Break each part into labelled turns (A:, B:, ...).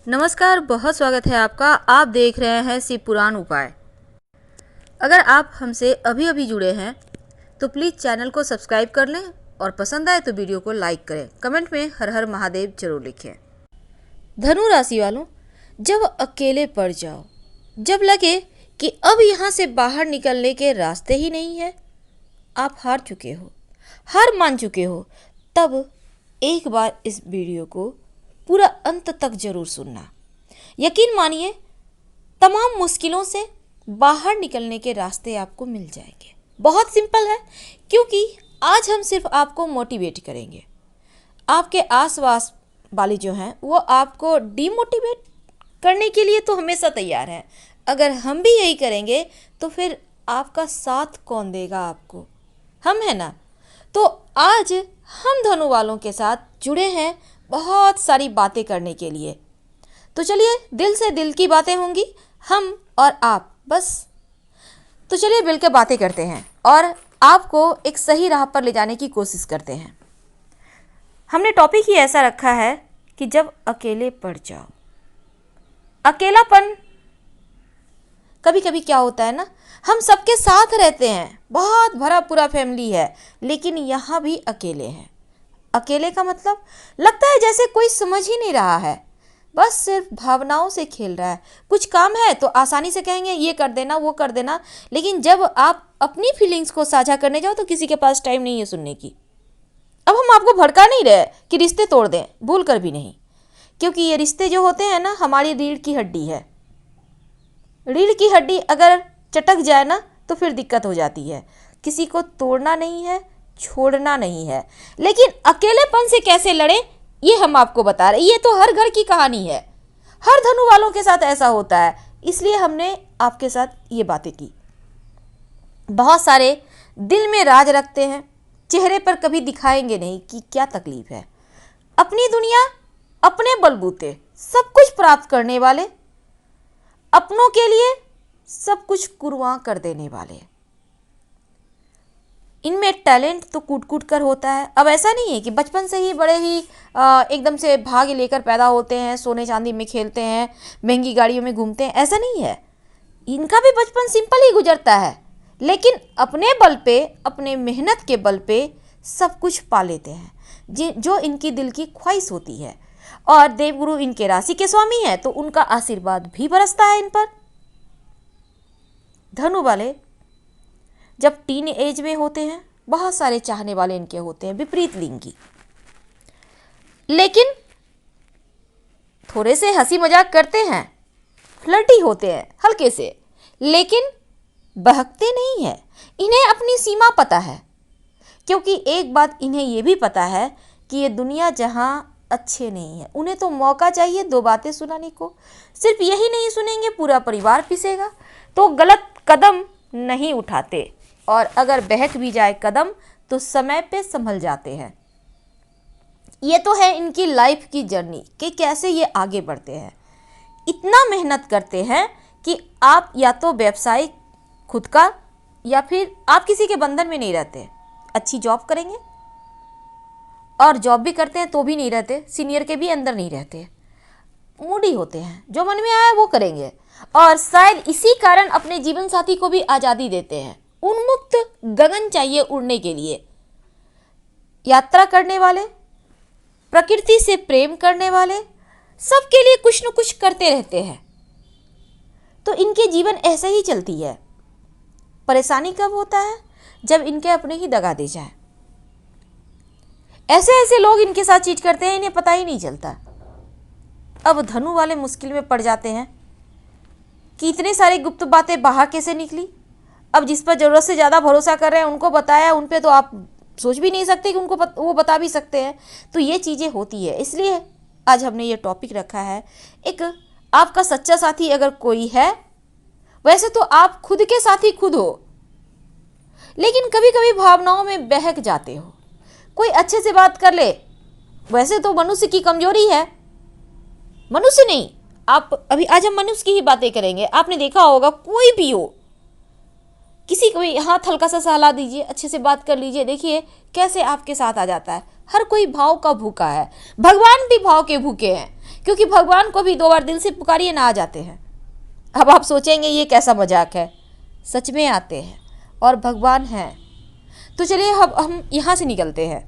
A: नमस्कार, बहुत स्वागत है आपका। आप देख रहे हैं शिव पुराण उपाय। अगर आप हमसे अभी अभी जुड़े हैं तो प्लीज़ चैनल को सब्सक्राइब कर लें और पसंद आए तो वीडियो को लाइक करें। कमेंट में हर हर महादेव जरूर लिखें। धनु राशि वालों, जब अकेले पड़ जाओ, जब लगे कि अब यहाँ से बाहर निकलने के रास्ते ही नहीं है, आप हार चुके हो, हार मान चुके हो, तब एक बार इस वीडियो को पूरा अंत तक जरूर सुनना। यकीन मानिए, तमाम मुश्किलों से बाहर निकलने के रास्ते आपको मिल जाएंगे। बहुत सिंपल है, क्योंकि आज हम सिर्फ आपको मोटिवेट करेंगे। आपके आसपास वाले जो हैं वो आपको डिमोटिवेट करने के लिए तो हमेशा तैयार हैं। अगर हम भी यही करेंगे तो फिर आपका साथ कौन देगा आपको? हम है ना। तो आज हम धनु वालों के साथ जुड़े हैं बहुत सारी बातें करने के लिए। तो चलिए, दिल से दिल की बातें होंगी, हम और आप, बस। तो चलिए मिलकर बातें करते हैं और आपको एक सही राह पर ले जाने की कोशिश करते हैं। हमने टॉपिक ही ऐसा रखा है कि जब अकेले पड़ जाओ। अकेलापन कभी कभी क्या होता है ना, हम सबके साथ रहते हैं, बहुत भरा पूरा फैमिली है, लेकिन यहाँ भी अकेले हैं। अकेले का मतलब लगता है जैसे कोई समझ ही नहीं रहा है, बस सिर्फ भावनाओं से खेल रहा है। कुछ काम है तो आसानी से कहेंगे ये कर देना, वो कर देना, लेकिन जब आप अपनी फीलिंग्स को साझा करने जाओ तो किसी के पास टाइम नहीं है सुनने की। अब हम आपको भड़का नहीं रहे कि रिश्ते तोड़ दें, भूल कर भी नहीं, क्योंकि ये रिश्ते जो होते हैं ना, हमारी रीढ़ की हड्डी है। रीढ़ की हड्डी अगर चटक जाए ना तो फिर दिक्कत हो जाती है। किसी को तोड़ना नहीं है, छोड़ना नहीं है, लेकिन अकेलेपन से कैसे लड़े ये हम आपको बता रहे। ये तो हर घर की कहानी है, हर धनु वालों के साथ ऐसा होता है, इसलिए हमने आपके साथ ये बातें की। बहुत सारे दिल में राज रखते हैं, चेहरे पर कभी दिखाएंगे नहीं कि क्या तकलीफ है। अपनी दुनिया, अपने बलबूते सब कुछ प्राप्त करने वाले, अपनों के लिए सब कुछ कुर्बान कर देने वाले। इनमें टैलेंट तो कूट कूट कर होता है। अब ऐसा नहीं है कि बचपन से ही बड़े ही एकदम से भाग्य लेकर पैदा होते हैं, सोने चांदी में खेलते हैं, महंगी गाड़ियों में घूमते हैं, ऐसा नहीं है। इनका भी बचपन सिंपल ही गुजरता है, लेकिन अपने बल पे, अपने मेहनत के बल पे सब कुछ पा लेते हैं जो इनकी दिल की ख्वाहिश होती है। और देवगुरु इनके राशि के स्वामी हैं, तो उनका आशीर्वाद भी बरसता है इन पर। धनु वाले जब टीन एज में होते हैं, बहुत सारे चाहने वाले इनके होते हैं, विपरीत लिंगी, लेकिन थोड़े से हंसी मजाक करते हैं, फ्लर्टी होते हैं हल्के से, लेकिन बहकते नहीं है। इन्हें अपनी सीमा पता है, क्योंकि एक बात इन्हें यह भी पता है कि ये दुनिया जहां अच्छे नहीं है, उन्हें तो मौका चाहिए दो बातें सुनाने को। सिर्फ यही नहीं सुनेंगे, पूरा परिवार पिसेगा, तो गलत कदम नहीं उठाते, और अगर बहक भी जाए कदम तो समय पे संभल जाते हैं। ये तो है इनकी लाइफ की जर्नी कि कैसे ये आगे बढ़ते हैं। इतना मेहनत करते हैं कि आप या तो व्यवसाय खुद का, या फिर आप किसी के बंधन में नहीं रहते। अच्छी जॉब करेंगे, और जॉब भी करते हैं तो भी नहीं रहते, सीनियर के भी अंदर नहीं रहते, मूडी होते हैं, जो मन में आया वो करेंगे। और शायद इसी कारण अपने जीवन साथी को भी आज़ादी देते हैं। उन्मुक्त गगन चाहिए उड़ने के लिए। यात्रा करने वाले, प्रकृति से प्रेम करने वाले, सबके लिए कुछ न कुछ करते रहते हैं। तो इनके जीवन ऐसे ही चलती है। परेशानी कब होता है? जब इनके अपने ही दगा दे जाए। ऐसे ऐसे लोग इनके साथ चीट करते हैं, इन्हें पता ही नहीं चलता। अब धनु वाले मुश्किल में पड़ जाते हैं कि इतने सारी गुप्त बातें बाहर कैसे निकली। अब जिस पर ज़रूरत से ज़्यादा भरोसा कर रहे हैं उनको बताया, उन पे तो आप सोच भी नहीं सकते कि उनको वो बता भी सकते हैं। तो ये चीज़ें होती है, इसलिए आज हमने ये टॉपिक रखा है। एक आपका सच्चा साथी अगर कोई है, वैसे तो आप खुद के साथी खुद हो, लेकिन कभी कभी भावनाओं में बहक जाते हो। कोई अच्छे से बात कर ले, वैसे तो मनुष्य की कमजोरी है, मनुष्य नहीं, आप अभी आज हम मनुष्य की ही बातें करेंगे। आपने देखा होगा, कोई भी हो, किसी को भी हाथ हल्का सा सहला दीजिए, अच्छे से बात कर लीजिए, देखिए कैसे आपके साथ आ जाता है। हर कोई भाव का भूखा है, भगवान भी भाव के भूखे हैं। क्योंकि भगवान को भी 2 बार दिल से पुकारिए ना आ जाते हैं। अब आप सोचेंगे ये कैसा मजाक है, सच में आते हैं और भगवान हैं। तो चलिए अब हम यहाँ से निकलते हैं।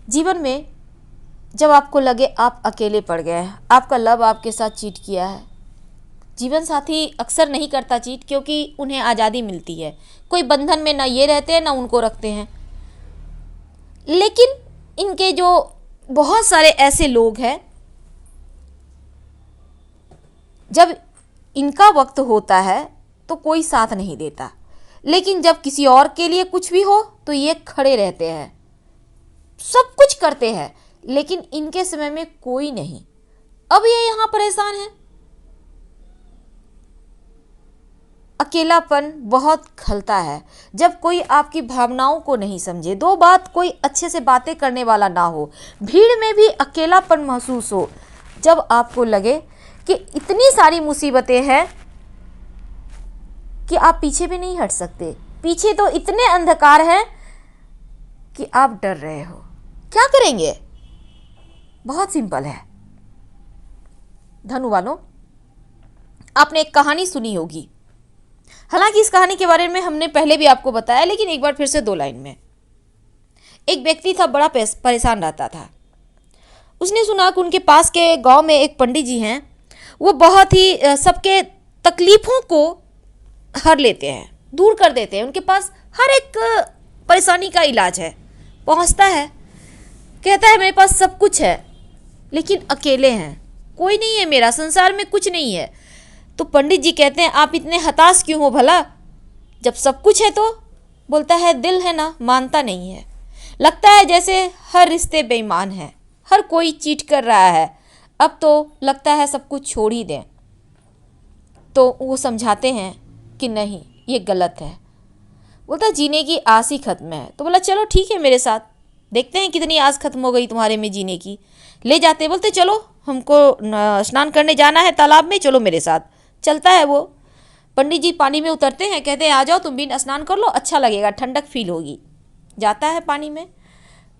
A: जीवन में जब आपको लगे आप अकेले पड़ गए हैं, आपका लव आपके साथ चीट किया है, जीवन साथी अक्सर नहीं करता चीट, क्योंकि उन्हें आज़ादी मिलती है, कोई बंधन में ना ये रहते हैं ना उनको रखते हैं। लेकिन इनके जो बहुत सारे ऐसे लोग हैं, जब इनका वक्त होता है तो कोई साथ नहीं देता, लेकिन जब किसी और के लिए कुछ भी हो तो ये खड़े रहते हैं, सब कुछ करते हैं, लेकिन इनके समय में कोई नहीं। अब ये यहाँ परेशान है। अकेलापन बहुत खलता है जब कोई आपकी भावनाओं को नहीं समझे, 2 बात कोई अच्छे से बातें करने वाला ना हो, भीड़ में भी अकेलापन महसूस हो, जब आपको लगे कि इतनी सारी मुसीबतें हैं कि आप पीछे भी नहीं हट सकते, पीछे तो इतने अंधकार हैं कि आप डर रहे हो। क्या करेंगे? बहुत सिंपल है। धनु वालों, आपने एक कहानी सुनी होगी, हालांकि इस कहानी के बारे में हमने पहले भी आपको बताया, लेकिन एक बार फिर से 2 लाइन में। एक व्यक्ति था, बड़ा परेशान रहता था। उसने सुना कि उनके पास के गांव में एक पंडित जी हैं, वो बहुत ही सबके तकलीफ़ों को हर लेते हैं, दूर कर देते हैं, उनके पास हर एक परेशानी का इलाज है। पहुंचता है, कहता है मेरे पास सब कुछ है, लेकिन अकेले हैं, कोई नहीं है, मेरा संसार में कुछ नहीं है। तो पंडित जी कहते हैं आप इतने हताश क्यों हो भला, जब सब कुछ है तो? बोलता है दिल है ना, मानता नहीं है, लगता है जैसे हर रिश्ते बेईमान हैं, हर कोई चीट कर रहा है, अब तो लगता है सब कुछ छोड़ ही दें। तो वो समझाते हैं कि नहीं, ये गलत है। बोलता जीने की आस ही खत्म है। तो बोला चलो ठीक है, मेरे साथ देखते हैं कितनी आस खत्म हो गई तुम्हारे में जीने की। ले जाते, बोलते चलो हमको स्नान करने जाना है तालाब में, चलो मेरे साथ। चलता है वो। पंडित जी पानी में उतरते हैं, कहते हैं आ जाओ तुम भी स्नान कर लो, अच्छा लगेगा, ठंडक फील होगी। जाता है पानी में।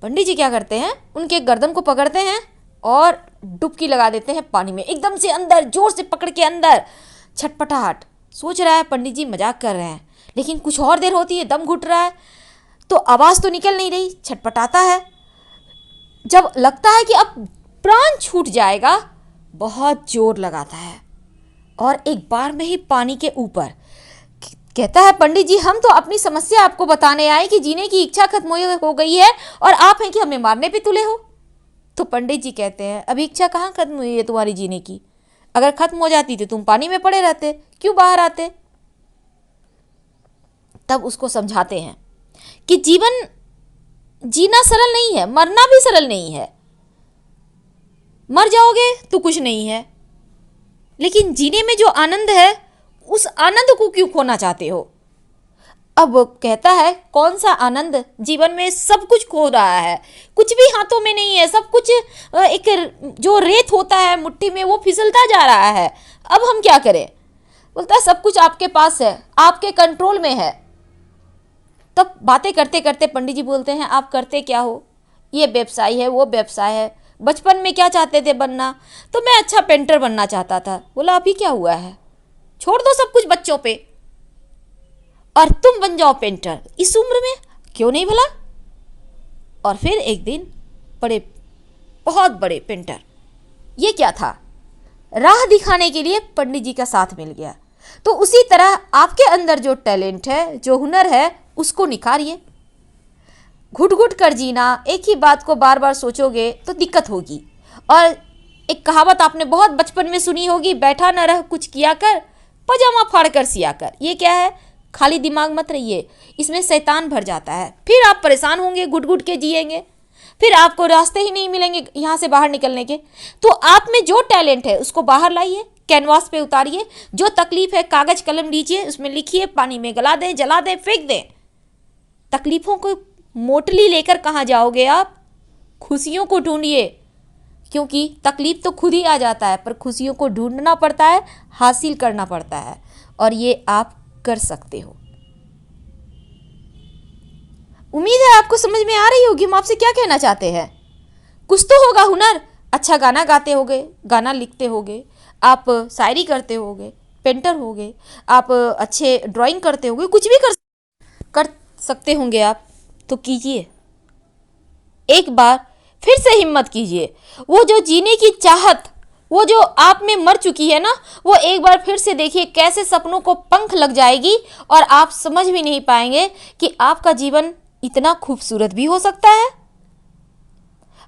A: पंडित जी क्या करते हैं, उनके गर्दन को पकड़ते हैं और डुबकी लगा देते हैं पानी में, एकदम से अंदर, जोर से पकड़ के अंदर, छटपटाहट। सोच रहा है पंडित जी मजाक कर रहे हैं, लेकिन कुछ और देर होती है, दम घुट रहा है तो आवाज़ तो निकल नहीं रही, छटपटाता है। जब लगता है कि अब प्राण छूट जाएगा, बहुत जोर लगाता है और एक बार में ही पानी के ऊपर कहता है पंडित जी हम तो अपनी समस्या आपको बताने आए कि जीने की इच्छा खत्म हो गई है और आप हैं कि हमें मारने पे तुले हो। तो पंडित जी कहते हैं अभी इच्छा कहाँ खत्म हुई है तुम्हारी जीने की, अगर खत्म हो जाती तो तुम पानी में पड़े रहते, क्यों बाहर आते। तब उसको समझाते हैं कि जीवन जीना सरल नहीं है, मरना भी सरल नहीं है। मर जाओगे तो कुछ नहीं है, लेकिन जीने में जो आनंद है उस आनंद को क्यों खोना चाहते हो। अब कहता है कौन सा आनंद, जीवन में सब कुछ खो रहा है, कुछ भी हाथों में नहीं है, सब कुछ एक जो रेत होता है मुट्ठी में वो फिसलता जा रहा है, अब हम क्या करें। बोलता है सब कुछ आपके पास है, आपके कंट्रोल में है। तब बातें करते करते पंडित जी बोलते हैं आप करते क्या हो, ये व्यवसाय है वो व्यवसाय है, बचपन में क्या चाहते थे बनना, तो मैं अच्छा पेंटर बनना चाहता था। बोला अभी क्या हुआ है, छोड़ दो सब कुछ बच्चों पे और तुम बन जाओ पेंटर, इस उम्र में क्यों नहीं भला। और फिर एक दिन बहुत बड़े पेंटर, ये क्या था, राह दिखाने के लिए पंडित जी का साथ मिल गया। तो उसी तरह आपके अंदर जो टैलेंट है, जो हुनर है, उसको निखारिए। घुट घुट कर जीना, एक ही बात को बार बार सोचोगे तो दिक्कत होगी। और एक कहावत आपने बहुत बचपन में सुनी होगी, बैठा न रह कुछ किया कर, पजामा फाड़ कर सिया कर। ये क्या है, खाली दिमाग मत रहिए, इसमें शैतान भर जाता है, फिर आप परेशान होंगे, घुट घुट के जिएंगे, फिर आपको रास्ते ही नहीं मिलेंगे यहाँ से बाहर निकलने के। तो आप में जो टैलेंट है उसको बाहर लाइए, कैनवास पे उतारिए, जो तकलीफ है कागज कलम लीजिए, उसमें लिखिए, पानी में गला दें, जला दें, फेंक दें। तकलीफों को मोटली लेकर कहाँ जाओगे आप, खुशियों को ढूंढिए, क्योंकि तकलीफ तो खुद ही आ जाता है, पर खुशियों को ढूंढना पड़ता है, हासिल करना पड़ता है, और ये आप कर सकते हो। उम्मीद है आपको समझ में आ रही होगी हम आपसे क्या कहना चाहते हैं। कुछ तो होगा हुनर। अच्छा गाना गाते होगे, गाना लिखते होगे, आप शायरी करते होगे, पेंटर होगे, आप अच्छे ड्राइंग करते होगे, कुछ भी कर सकते होंगे आप। तो कीजिए, एक बार फिर से हिम्मत कीजिए। वो जो जीने की चाहत, वो जो आप में मर चुकी है ना, वो एक बार फिर से देखिए कैसे सपनों को पंख लग जाएगी और आप समझ भी नहीं पाएंगे कि आपका जीवन इतना खूबसूरत भी हो सकता है।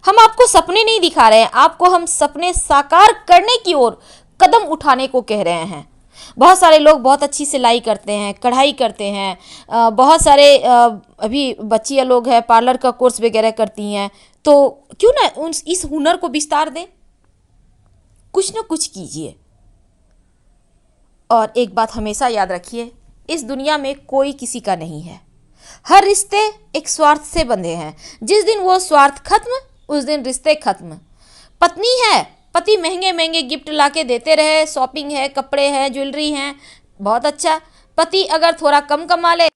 A: हम आपको सपने नहीं दिखा रहे हैं, आपको हम सपने साकार करने की ओर कदम उठाने को कह रहे हैं। बहुत सारे लोग बहुत अच्छी सिलाई करते हैं, कढ़ाई करते हैं, बहुत सारे अभी बच्चियाँ लोग हैं पार्लर का कोर्स वगैरह करती हैं। तो क्यों ना इस हुनर को विस्तार दें, कुछ ना कुछ कीजिए। और एक बात हमेशा याद रखिए, इस दुनिया में कोई किसी का नहीं है। हर रिश्ते एक स्वार्थ से बंधे हैं। जिस दिन वो स्वार्थ खत्म, उस दिन रिश्ते खत्म। पत्नी है, पति महंगे महंगे गिफ्ट लाके देते रहे, शॉपिंग है, कपड़े हैं, ज्वेलरी हैं, बहुत अच्छा। पति अगर थोड़ा कम कमा ले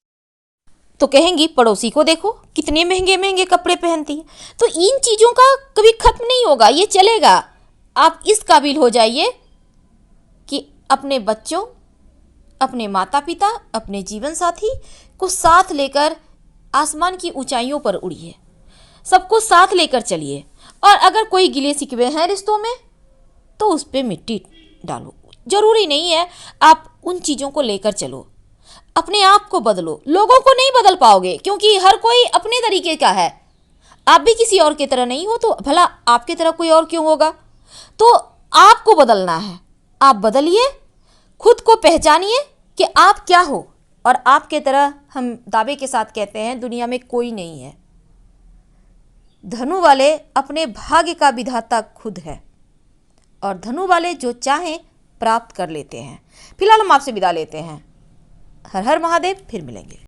A: तो कहेंगी पड़ोसी को देखो कितने महंगे महंगे कपड़े पहनती है। तो इन चीज़ों का कभी खत्म नहीं होगा, ये चलेगा। आप इस काबिल हो जाइए कि अपने बच्चों, अपने माता पिता, अपने जीवन साथी को साथ लेकर आसमान की ऊंचाइयों पर उड़िए, सबको साथ लेकर चलिए। और अगर कोई गिले शिकवे हैं रिश्तों में तो उस पर मिट्टी डालो। जरूरी नहीं है आप उन चीज़ों को लेकर चलो, अपने आप को बदलो। लोगों को नहीं बदल पाओगे क्योंकि हर कोई अपने तरीके का है। आप भी किसी और की तरह नहीं हो, तो भला आपकी तरह कोई और क्यों होगा। तो आपको बदलना है, आप बदलिए, खुद को पहचानिए कि आप क्या हो। और आपके तरह हम दावे के साथ कहते हैं दुनिया में कोई नहीं है। धनु वाले अपने भाग्य का विधाता खुद है और धनु वाले जो चाहें प्राप्त कर लेते हैं। फिलहाल हम आपसे विदा लेते हैं। हर हर महादेव, फिर मिलेंगे।